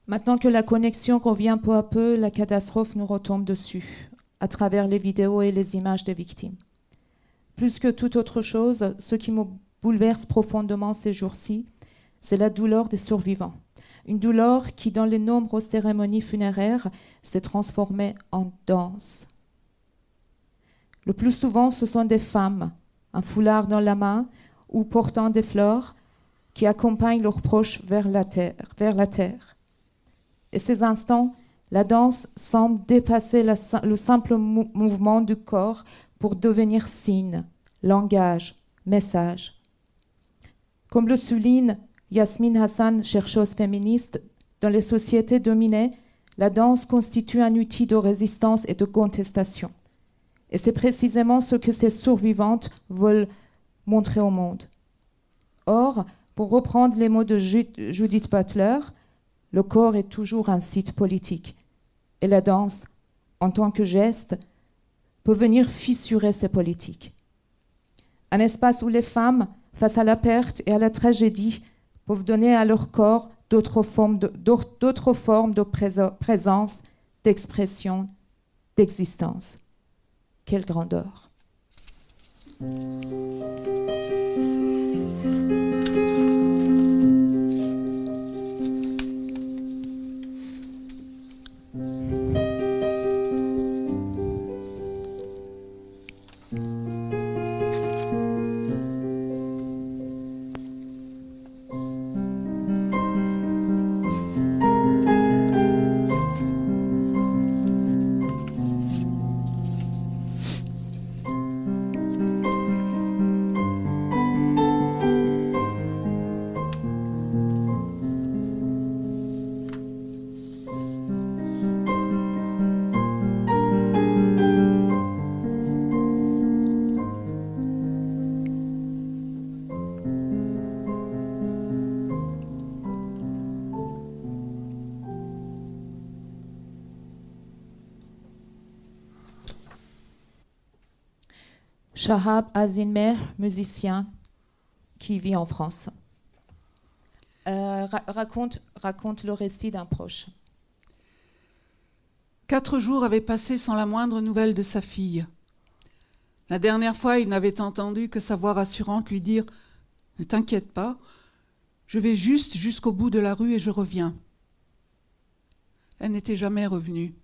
Maintenant que la connexion revient peu à peu, la catastrophe nous retombe dessus, à travers les vidéos et les images des victimes. Plus que toute autre chose, ce qui me bouleverse profondément ces jours-ci, c'est la douleur des survivants. Une douleur qui, dans les nombreuses cérémonies funéraires, s'est transformée en danse. Le plus souvent, ce sont des femmes, un foulard dans la main ou portant des fleurs, qui accompagnent leurs proches vers la terre. Et ces instants, la danse semble dépasser le simple mouvement du corps pour devenir signe, langage, message. Comme le souligne Yasmine Hassan, chercheuse féministe, dans les sociétés dominées, la danse constitue un outil de résistance et de contestation. Et c'est précisément ce que ces survivantes veulent montrer au monde. Or, pour reprendre les mots de Judith Butler, le corps est toujours un site politique. Et la danse, en tant que geste, peut venir fissurer ces politiques. Un espace où les femmes, face à la perte et à la tragédie, peuvent donner à leur corps d'autres formes de présence, d'expression, d'existence. Quelle grandeur! Shahab Azinmer, musicien qui vit en France. Raconte le récit d'un proche. 4 jours avaient passé sans la moindre nouvelle de sa fille. La dernière fois, il n'avait entendu que sa voix rassurante lui dire « Ne t'inquiète pas, Je vais juste jusqu'au bout de la rue et je reviens. » Elle n'était jamais revenue.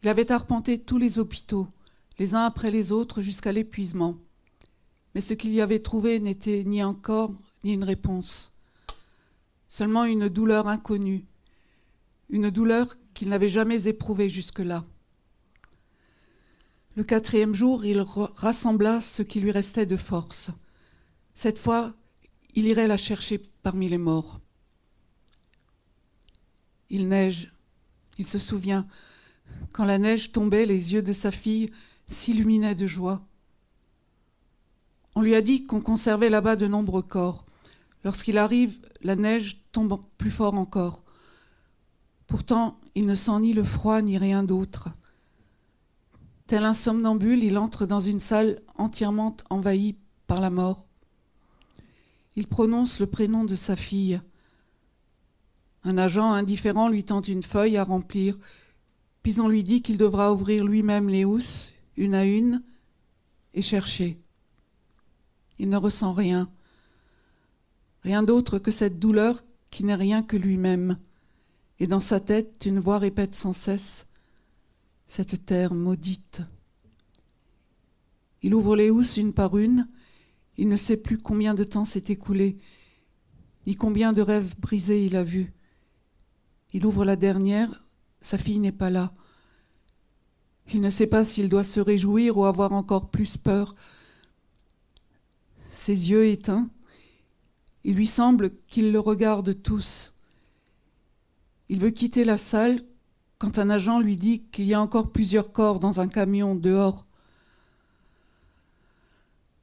Il avait arpenté tous les hôpitaux, les uns après les autres, jusqu'à l'épuisement. Mais ce qu'il y avait trouvé n'était ni un corps, ni une réponse. Seulement une douleur inconnue, une douleur qu'il n'avait jamais éprouvée jusque-là. Le 4e jour, il rassembla ce qui lui restait de force. Cette fois, il irait la chercher parmi les morts. Il neige. Il se souvient. Quand la neige tombait, les yeux de sa fille s'illuminaient de joie. On lui a dit qu'on conservait là-bas de nombreux corps. Lorsqu'il arrive, la neige tombe plus fort encore. Pourtant, il ne sent ni le froid ni rien d'autre. Tel un somnambule, il entre dans une salle entièrement envahie par la mort. Il prononce le prénom de sa fille. Un agent indifférent lui tend une feuille à remplir, puis on lui dit qu'il devra ouvrir lui-même les housses, une à une, et chercher. Il ne ressent rien. Rien d'autre que cette douleur qui n'est rien que lui-même. Et dans sa tête, une voix répète sans cesse « Cette terre maudite ». Il ouvre les housses une par une. Il ne sait plus combien de temps s'est écoulé, ni combien de rêves brisés il a vus. Il ouvre la dernière, sa fille n'est pas là. Il ne sait pas s'il doit se réjouir ou avoir encore plus peur. Ses yeux éteints, il lui semble qu'ils le regardent tous. Il veut quitter la salle quand un agent lui dit qu'il y a encore plusieurs corps dans un camion dehors.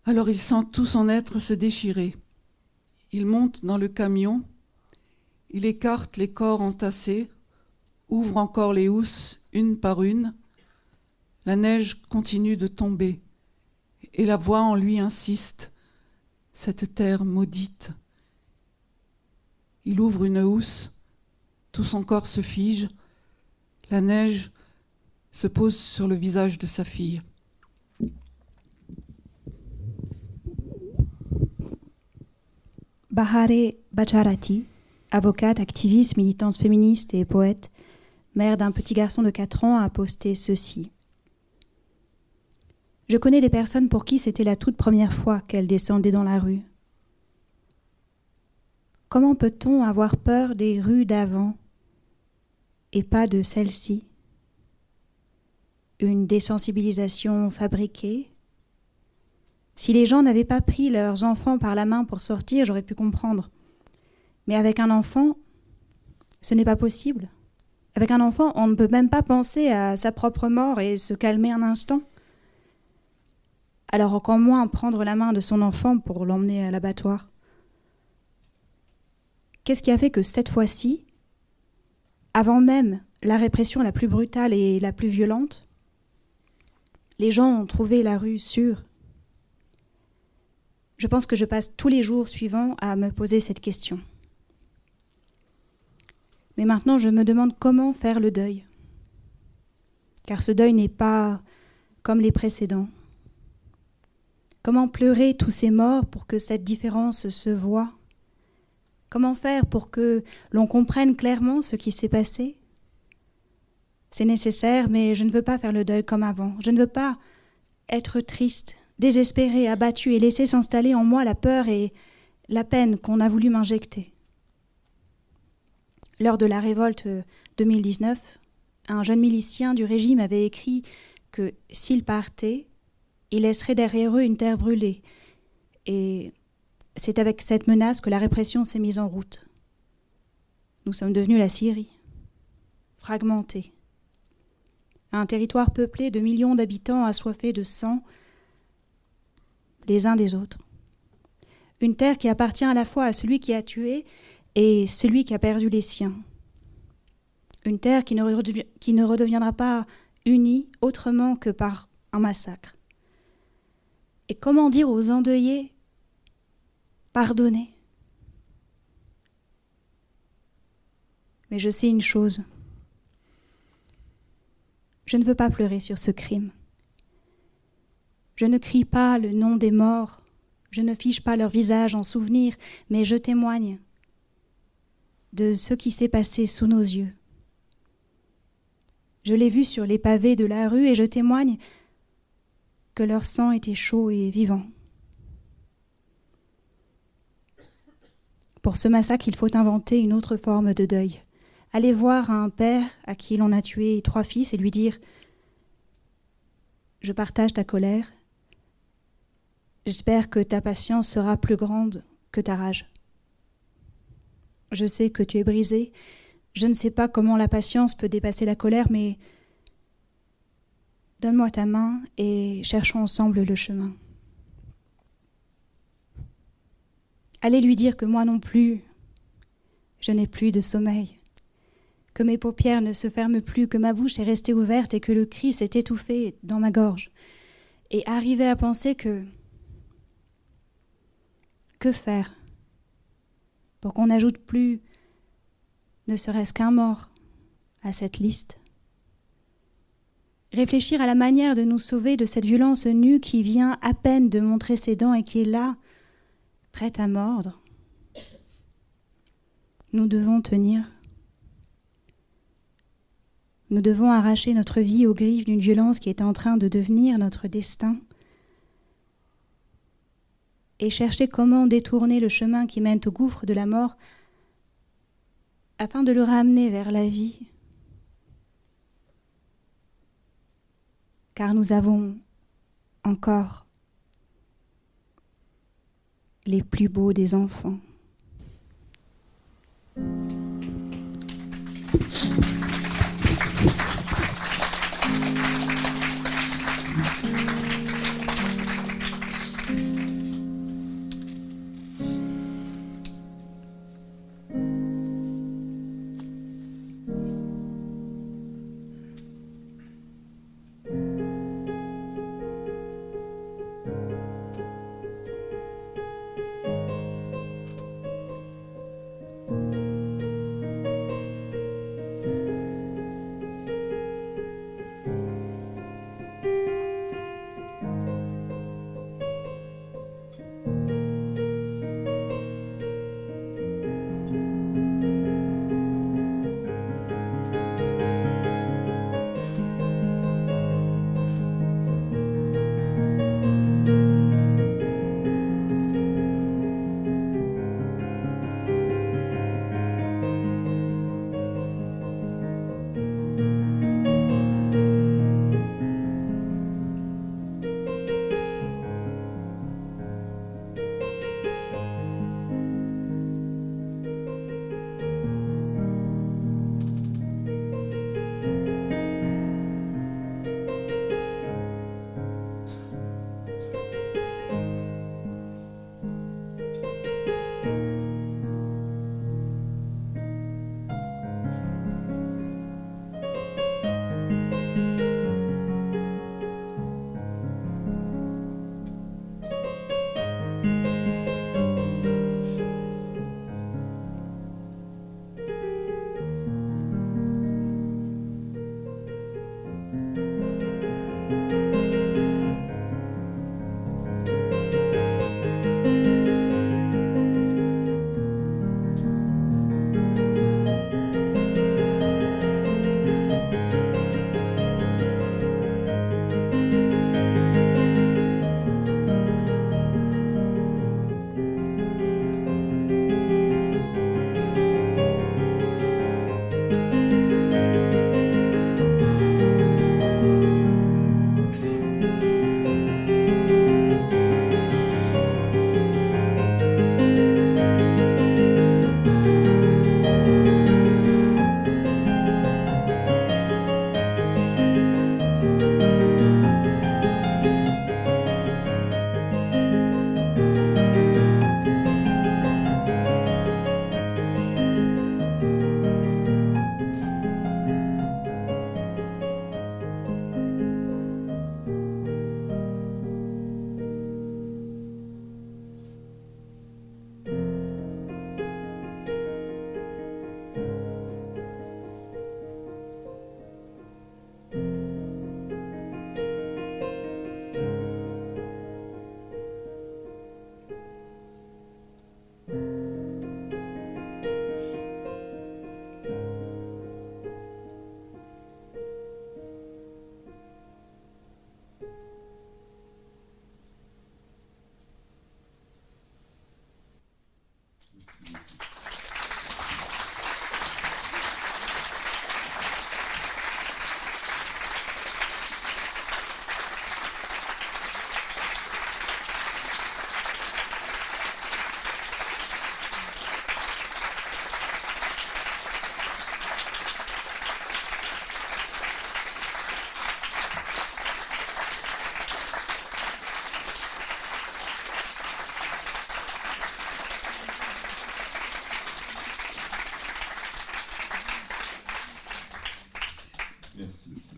Alors il sent tout son être se déchirer. Il monte dans le camion, il écarte les corps entassés, ouvre encore les housses une par une. La neige continue de tomber et la voix en lui insiste. Cette terre maudite. Il ouvre une housse, tout son corps se fige, la neige se pose sur le visage de sa fille. Bahare Bacharati, avocate, activiste, militante féministe et poète, mère d'un petit garçon de 4 ans, a posté ceci. Je connais des personnes pour qui c'était la toute première fois qu'elles descendaient dans la rue. Comment peut-on avoir peur des rues d'avant et pas de celle-ci? Une désensibilisation fabriquée? Si les gens n'avaient pas pris leurs enfants par la main pour sortir, j'aurais pu comprendre. Mais avec un enfant, ce n'est pas possible. Avec un enfant, on ne peut même pas penser à sa propre mort et se calmer un instant. Alors encore moins prendre la main de son enfant pour l'emmener à l'abattoir. Qu'est-ce qui a fait que cette fois-ci, avant même la répression la plus brutale et la plus violente, les gens ont trouvé la rue sûre? Je pense que je passe tous les jours suivants à me poser cette question. Mais maintenant, je me demande comment faire le deuil. Car ce deuil n'est pas comme les précédents. Comment pleurer tous ces morts pour que cette différence se voie? Comment faire pour que l'on comprenne clairement ce qui s'est passé? C'est nécessaire, mais je ne veux pas faire le deuil comme avant. Je ne veux pas être triste, désespérée, abattue et laisser s'installer en moi la peur et la peine qu'on a voulu m'injecter. Lors de la révolte 2019, un jeune milicien du régime avait écrit que s'ils partaient, ils laisseraient derrière eux une terre brûlée. Et c'est avec cette menace que la répression s'est mise en route. Nous sommes devenus la Syrie, fragmentés. Un territoire peuplé de millions d'habitants assoiffés de sang, les uns des autres. Une terre qui appartient à la fois à celui qui a tué et celui qui a perdu les siens. Une terre qui ne redeviendra pas unie autrement que par un massacre. Et comment dire aux endeuillés « pardonnez » ? Mais je sais une chose. Je ne veux pas pleurer sur ce crime. Je ne crie pas le nom des morts, Je ne fiche pas leur visage en souvenir, mais je témoigne de ce qui s'est passé sous nos yeux. Je l'ai vu sur les pavés de la rue et je témoigne que leur sang était chaud et vivant. Pour ce massacre, il faut inventer une autre forme de deuil. Aller voir un père à qui l'on a tué 3 fils et lui dire « Je partage ta colère. J'espère que ta patience sera plus grande que ta rage. Je sais que tu es brisé. Je ne sais pas comment la patience peut dépasser la colère, mais donne-moi ta main et cherchons ensemble le chemin. » Allez lui dire que moi non plus, je n'ai plus de sommeil, que mes paupières ne se ferment plus, que ma bouche est restée ouverte et que le cri s'est étouffé dans ma gorge. Et arriver à penser que faire pour qu'on n'ajoute plus ne serait-ce qu'un mort à cette liste? Réfléchir à la manière de nous sauver de cette violence nue qui vient à peine de montrer ses dents et qui est là, prête à mordre. Nous devons tenir. Nous devons arracher notre vie aux griffes d'une violence qui est en train de devenir notre destin et chercher comment détourner le chemin qui mène au gouffre de la mort afin de le ramener vers la vie. Car nous avons encore les plus beaux des enfants.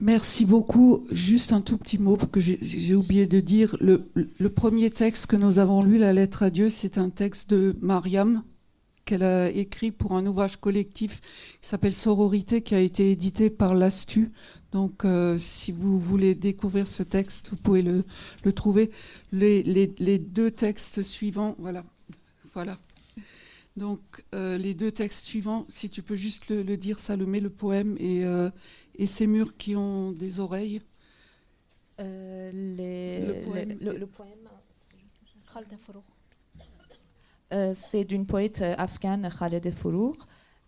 Merci beaucoup. Juste un tout petit mot que j'ai oublié de dire. Le premier texte que nous avons lu, La lettre à Dieu, c'est un texte de Mariam qu'elle a écrit pour un ouvrage collectif qui s'appelle Sororité, qui a été édité par l'Astu. Donc, si vous voulez découvrir ce texte, vous pouvez le trouver. Les deux textes suivants, voilà. Donc, les deux textes suivants, si tu peux juste le dire, Salomé, le poème et ces murs qui ont des oreilles. Le poème. C'est d'une poète afghane, Khaled Fourour.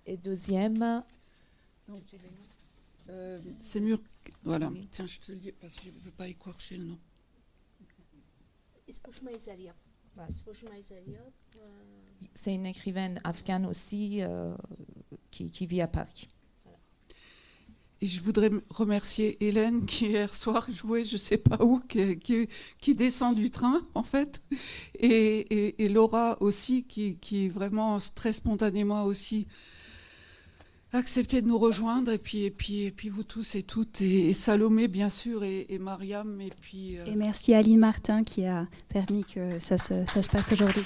Et deuxième. Donc, ces murs. Voilà. Tiens, je te le lis parce que je ne veux pas écorcher le nom. C'est une écrivaine afghane aussi qui vit à Paris. Et je voudrais remercier Hélène qui hier soir jouait je ne sais pas où, qui descend du train en fait, et Laura aussi qui vraiment très spontanément aussi accepté de nous rejoindre, et puis vous tous et toutes, et Salomé bien sûr, et Mariam, et puis... Et merci à Aline Martin qui a permis que ça se passe aujourd'hui.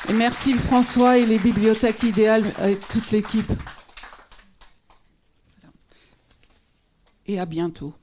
Et merci François et les bibliothèques idéales et toute l'équipe. Et à bientôt.